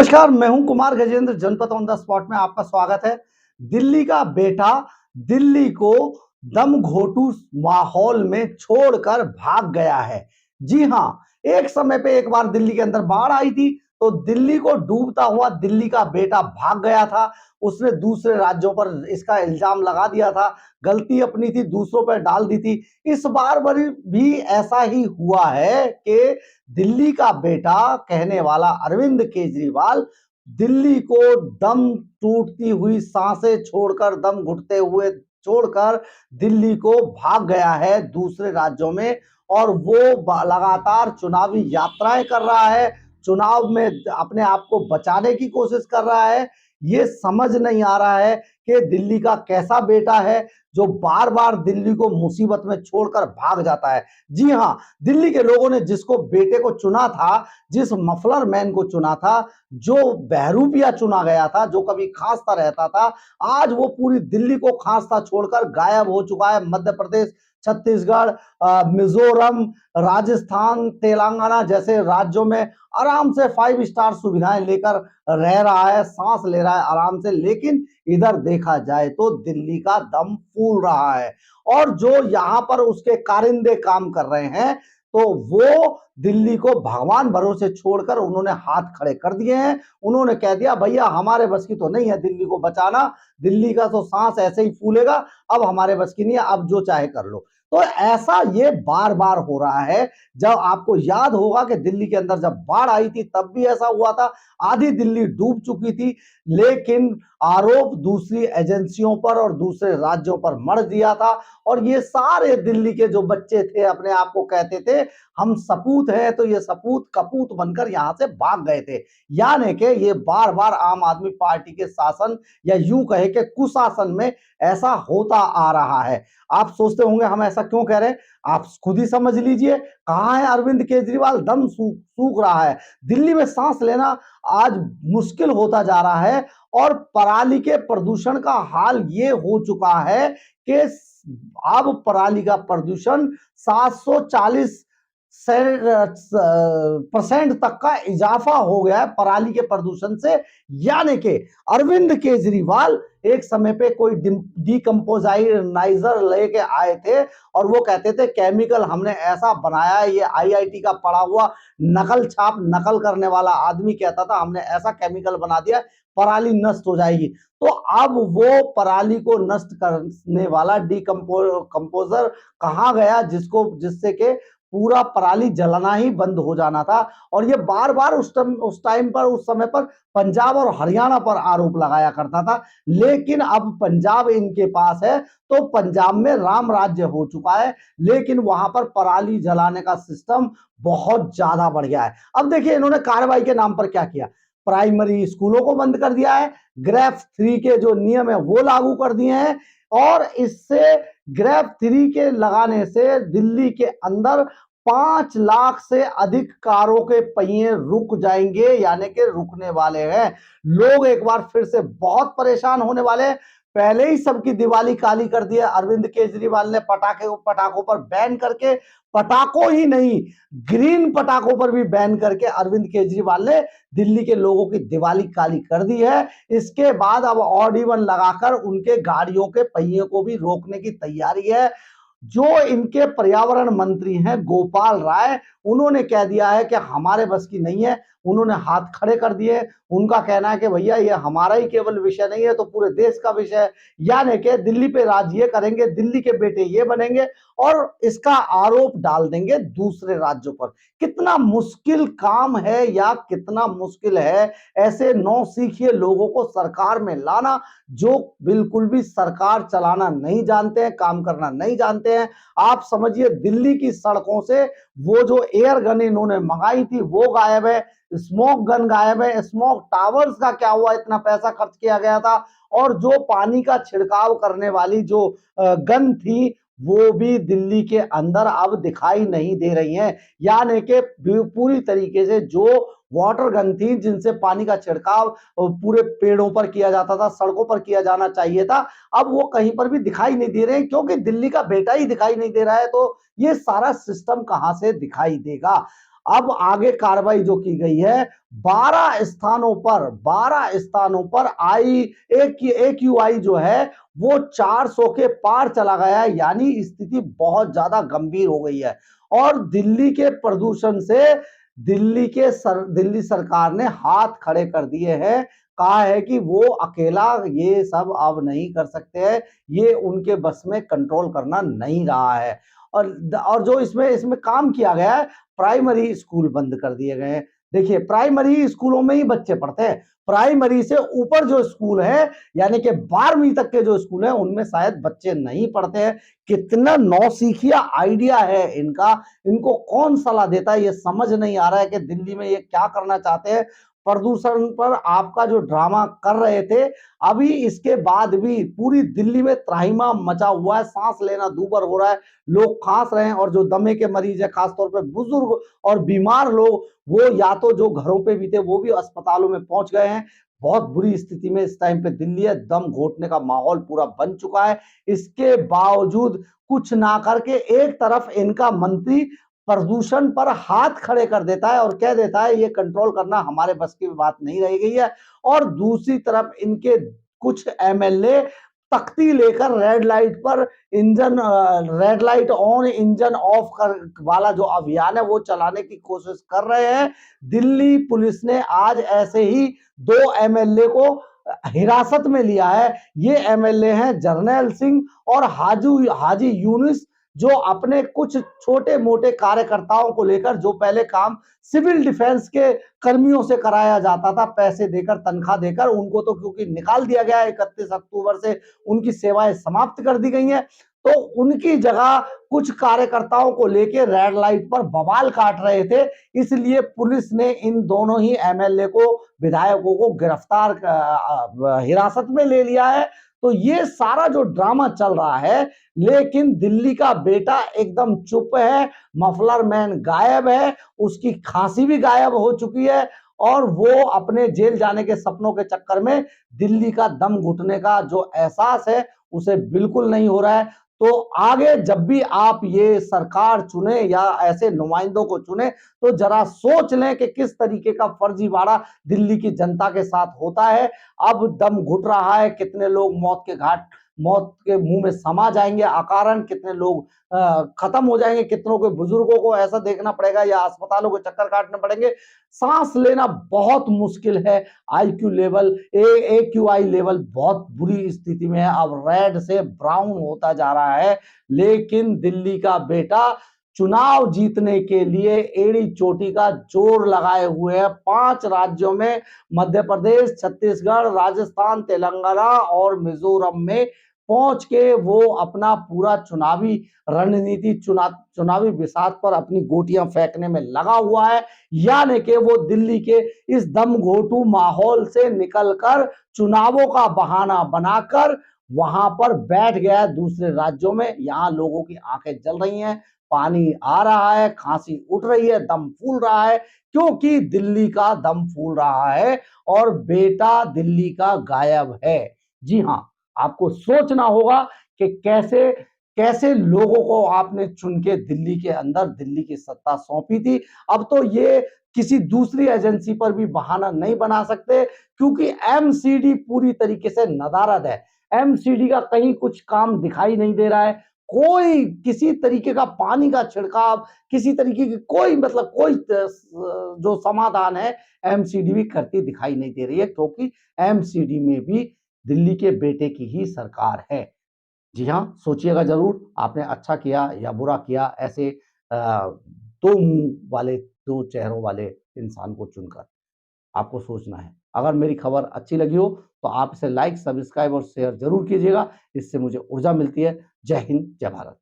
नमस्कार, मैं हूं कुमार गजेंद्र। जनपद ऑन द स्पॉट में आपका स्वागत है। दिल्ली का बेटा दिल्ली को दम घोटू माहौल में छोड़कर भाग गया है। जी हां, एक समय पे एक बार दिल्ली के अंदर बाढ़ आई थी, तो दिल्ली को डूबता हुआ दिल्ली का बेटा भाग गया था। उसने दूसरे राज्यों पर इसका इल्जाम लगा दिया था, गलती अपनी थी, दूसरों पर डाल दी थी। इस बार भी ऐसा ही हुआ है कि दिल्ली का बेटा कहने वाला अरविंद केजरीवाल दिल्ली को दम टूटती हुई सांसें छोड़कर, दम घुटते हुए छोड़कर दिल्ली को भाग गया है दूसरे राज्यों में। और वो लगातार चुनावी यात्राएं कर रहा है, चुनाव में अपने आप को बचाने की कोशिश कर रहा है। ये समझ नहीं आ रहा है कि दिल्ली का कैसा बेटा है जो बार बार दिल्ली को मुसीबत में छोड़कर भाग जाता है। जी हां, दिल्ली के लोगों ने जिसको बेटे को चुना था, जिस मफलर मैन को चुना था, जो बहरूपिया चुना गया था, जो कभी खांसता रहता था, आज वो पूरी दिल्ली को खांसता छोड़कर गायब हो चुका है। मध्य प्रदेश, छत्तीसगढ़, मिजोरम, राजस्थान, तेलंगाना जैसे राज्यों में आराम से 5 स्टार सुविधाएं लेकर रह रहा है, सांस ले रहा है आराम से। लेकिन इधर देखा जाए तो दिल्ली का दम फूल रहा है। और जो यहां पर उसके कारिंदे काम कर रहे हैं, तो वो दिल्ली को भगवान भरोसे छोड़कर उन्होंने हाथ खड़े कर दिए हैं। उन्होंने कह दिया, भैया हमारे बस की तो नहीं है दिल्ली को बचाना, दिल्ली का तो सांस ऐसे ही फूलेगा, अब हमारे बस की नहीं है, अब जो चाहे कर लो। तो ऐसा ये बार बार हो रहा है। जब आपको याद होगा कि दिल्ली के अंदर जब बाढ़ आई थी तब भी ऐसा हुआ था, आधी दिल्ली डूब चुकी थी, लेकिन आरोप दूसरी एजेंसियों पर और दूसरे राज्यों पर मढ़ दिया था। और ये सारे दिल्ली के जो बच्चे थे, अपने आप को कहते थे हम सपूत हैं, तो ये सपूत कपूत बनकर यहां से भाग गए थे। यानी कि ये बार बार आम आदमी पार्टी के शासन या यूं कहे कि कुशासन में ऐसा होता आ रहा है। आप सोचते होंगे हम ऐसा क्यों कह रहे हैं, आप खुद ही समझ लीजिए। कहां है अरविंद केजरीवाल? दम सूख रहा है, दिल्ली में सांस लेना आज मुश्किल होता जा रहा है। और पराली के प्रदूषण का हाल ये हो चुका है कि अब पराली का प्रदूषण 740 परसेंट तक का इजाफा हो गया है पराली के प्रदूषण से। यानी कि अरविंद केजरीवाल एक समय पे कोई डिकम्पोजाइजर लेके आए थे और वो कहते थे केमिकल हमने ऐसा बनाया है, ये आईआईटी का पढ़ा हुआ नकल छाप नकल करने वाला आदमी कहता था हमने ऐसा केमिकल बना दिया पराली नष्ट हो जाएगी। तो अब वो पराली को नष्ट करने वाला कंपोजर कहां गया, जिससे के पूरा पराली जलाना ही बंद हो जाना था। और ये बार बार उस टाइम पर, उस समय पर पंजाब और हरियाणा पर आरोप लगाया करता था। लेकिन अब पंजाब इनके पास है, तो पंजाब में राम राज्य हो चुका है, लेकिन वहां पर पराली जलाने का सिस्टम बहुत ज्यादा बढ़ गया है। अब देखिए इन्होंने कार्रवाई के नाम पर क्या किया, प्राइमरी स्कूलों को बंद कर दिया है, ग्रेफ 3 के जो नियम है वो लागू कर दिए हैं। और इससे ग्रेफ 3 के लगाने से दिल्ली के अंदर 5 लाख से अधिक कारों के पहिए रुक जाएंगे, यानी कि रुकने वाले हैं। लोग एक बार फिर से बहुत परेशान होने वाले हैं। पहले ही सबकी दिवाली काली कर दी है अरविंद केजरीवाल ने, पटाखों पर बैन करके, पटाखों ही नहीं ग्रीन पटाखों पर भी बैन करके अरविंद केजरीवाल ने दिल्ली के लोगों की दिवाली काली कर दी है। इसके बाद अब ऑड इवन लगाकर उनके गाड़ियों के पहिए को भी रोकने की तैयारी है। जो इनके पर्यावरण मंत्री हैं गोपाल राय, उन्होंने कह दिया है कि हमारे बस की नहीं है, उन्होंने हाथ खड़े कर दिए। उनका कहना है कि भैया ये हमारा ही केवल विषय नहीं है, तो पूरे देश का विषय है। यानी कि दिल्ली पे राज ये करेंगे, दिल्ली के बेटे ये बनेंगे और इसका आरोप डाल देंगे दूसरे राज्यों पर। कितना मुश्किल काम है, या कितना मुश्किल है ऐसे नौसिखिए लोगों को सरकार में लाना, जो बिल्कुल भी सरकार चलाना नहीं जानते हैं, काम करना नहीं जानते हैं। आप समझिए दिल्ली की सड़कों से वो जो एयर गन इन्होंने मंगाई थी वो गायब है, स्मोक गन गायब है, स्मोक टावर्स का क्या हुआ, इतना पैसा खर्च किया गया था। और जो पानी का छिड़काव करने वाली जो गन थी वो भी दिल्ली के अंदर अब दिखाई नहीं दे रही हैं। यानी कि पूरी तरीके से जो वाटर गन थी जिनसे पानी का छिड़काव पूरे पेड़ों पर किया जाता था, सड़कों पर किया जाना चाहिए था, अब वो कहीं पर भी दिखाई नहीं दे रहे हैं, क्योंकि दिल्ली का बेटा ही दिखाई नहीं दे रहा है। तो ये सारा सिस्टम कहां से दिखाई देगा? अब आगे कार्रवाई जो की गई है 12 स्थानों पर AQI जो है वो 400 के पार चला गया है, यानी स्थिति बहुत ज्यादा गंभीर हो गई है। और दिल्ली के प्रदूषण से दिल्ली सरकार ने हाथ खड़े कर दिए हैं, कहा है कि वो अकेला ये सब अब नहीं कर सकते हैं, ये उनके बस में कंट्रोल करना नहीं रहा है। और जो इसमें काम किया गया है, प्राइमरी स्कूल बंद कर दिए गए हैं। देखिए, प्राइमरी स्कूलों में ही बच्चे पढ़ते हैं, प्राइमरी से ऊपर जो स्कूल है यानी कि 12वीं तक के जो स्कूल है उनमें शायद बच्चे नहीं पढ़ते हैं। कितना नौसिखिया आइडिया है इनका, इनको कौन सलाह देता है ये समझ नहीं आ रहा है कि दिल्ली में ये क्या करना चाहते हैं। प्रदूषण पर आपका जो ड्रामा कर रहे थे, अभी इसके बाद भी पूरी दिल्ली में त्राहिमाम मचा हुआ है, सांस लेना दूभर हो रहा है, लोग खांस रहे हैं। और जो दमे के मरीज है, खासतौर पे बुजुर्ग और बीमार लोग, वो या तो जो घरों पे भी थे वो भी अस्पतालों में पहुंच गए हैं। बहुत बुरी स्थिति में इस टाइम पे दिल्ली है, दम घोटने का माहौल पूरा बन चुका है। इसके बावजूद कुछ ना करके एक तरफ इनका मंत्री प्रदूषण पर हाथ खड़े कर देता है और कह देता है ये कंट्रोल करना हमारे बस की बात नहीं रह गई है, और दूसरी तरफ इनके कुछ MLA तख्ती लेकर red light on engine of कर वाला जो अभियान है वो चलाने की कोशिश कर रहे हैं। दिल्ली पुलिस ने आज ऐसे ही 2 MLA को हिरासत में लिया है। ये MLA हैं जर्नैल सिंह और हाजी यूनुस, जो अपने कुछ छोटे मोटे कार्यकर्ताओं को लेकर, जो पहले काम सिविल डिफेंस के कर्मियों से कराया जाता था पैसे देकर, तनख्वाह देकर, उनको तो क्योंकि निकाल दिया गया है 31 अक्टूबर से, उनकी सेवाएं समाप्त कर दी गई हैं, तो उनकी जगह कुछ कार्यकर्ताओं को लेकर रेड लाइट पर बवाल काट रहे थे। इसलिए पुलिस ने इन दोनों ही MLA को, विधायकों को गिरफ्तार हिरासत में ले लिया है। तो ये सारा जो ड्रामा चल रहा है, लेकिन दिल्ली का बेटा एकदम चुप है, मफलर मैन गायब है, उसकी खांसी भी गायब हो चुकी है, और वो अपने जेल जाने के सपनों के चक्कर में दिल्ली का दम घुटने का जो एहसास है उसे बिल्कुल नहीं हो रहा है। तो आगे जब भी आप ये सरकार चुने या ऐसे नुमाइंदों को चुने, तो जरा सोच लें कि किस तरीके का फर्जीवाड़ा दिल्ली की जनता के साथ होता है। अब दम घुट रहा है, कितने लोग मौत के मुंह में समा जाएंगे अकारण, कितने लोग खत्म हो जाएंगे, कितनों के बुजुर्गों को ऐसा देखना पड़ेगा या अस्पतालों के चक्कर काटने पड़ेंगे, सांस लेना बहुत मुश्किल है। AQI लेवल बहुत बुरी स्थिति में है, अब रेड से ब्राउन होता जा रहा है। लेकिन दिल्ली का बेटा चुनाव जीतने के लिए एड़ी चोटी का जोर लगाए हुए है। 5 राज्यों में, मध्य प्रदेश, छत्तीसगढ़, राजस्थान, तेलंगाना और मिजोरम में पहुंच के वो अपना पूरा चुनावी रणनीति, चुनावी बिसात पर अपनी गोटियां फेंकने में लगा हुआ है। यानी कि वो दिल्ली के इस दमघोटू माहौल से निकलकर चुनावों का बहाना बनाकर वहां पर बैठ गया दूसरे राज्यों में। यहां लोगों की आंखें जल रही हैं, पानी आ रहा है, खांसी उठ रही है, दम फूल रहा है, क्योंकि दिल्ली का दम फूल रहा है और बेटा दिल्ली का गायब है। जी हां, आपको सोचना होगा कि कैसे कैसे लोगों को आपने चुन के दिल्ली के अंदर दिल्ली की सत्ता सौंपी थी। अब तो ये किसी दूसरी एजेंसी पर भी बहाना नहीं बना सकते, क्योंकि MCD पूरी तरीके से नदारद है। MCD का कहीं कुछ काम दिखाई नहीं दे रहा है, कोई किसी तरीके का पानी का छिड़काव, किसी तरीके की कोई कोई जो समाधान है MCD भी करती दिखाई नहीं दे रही है, क्योंकि MCD में भी दिल्ली के बेटे की ही सरकार है। जी हाँ, सोचिएगा जरूर, आपने अच्छा किया या बुरा किया ऐसे दो मुंह वाले, दो चेहरों वाले इंसान को चुनकर। आपको सोचना है। अगर मेरी खबर अच्छी लगी हो तो आप इसे लाइक, सब्सक्राइब और शेयर जरूर कीजिएगा, इससे मुझे ऊर्जा मिलती है। जय हिंद, जय भारत।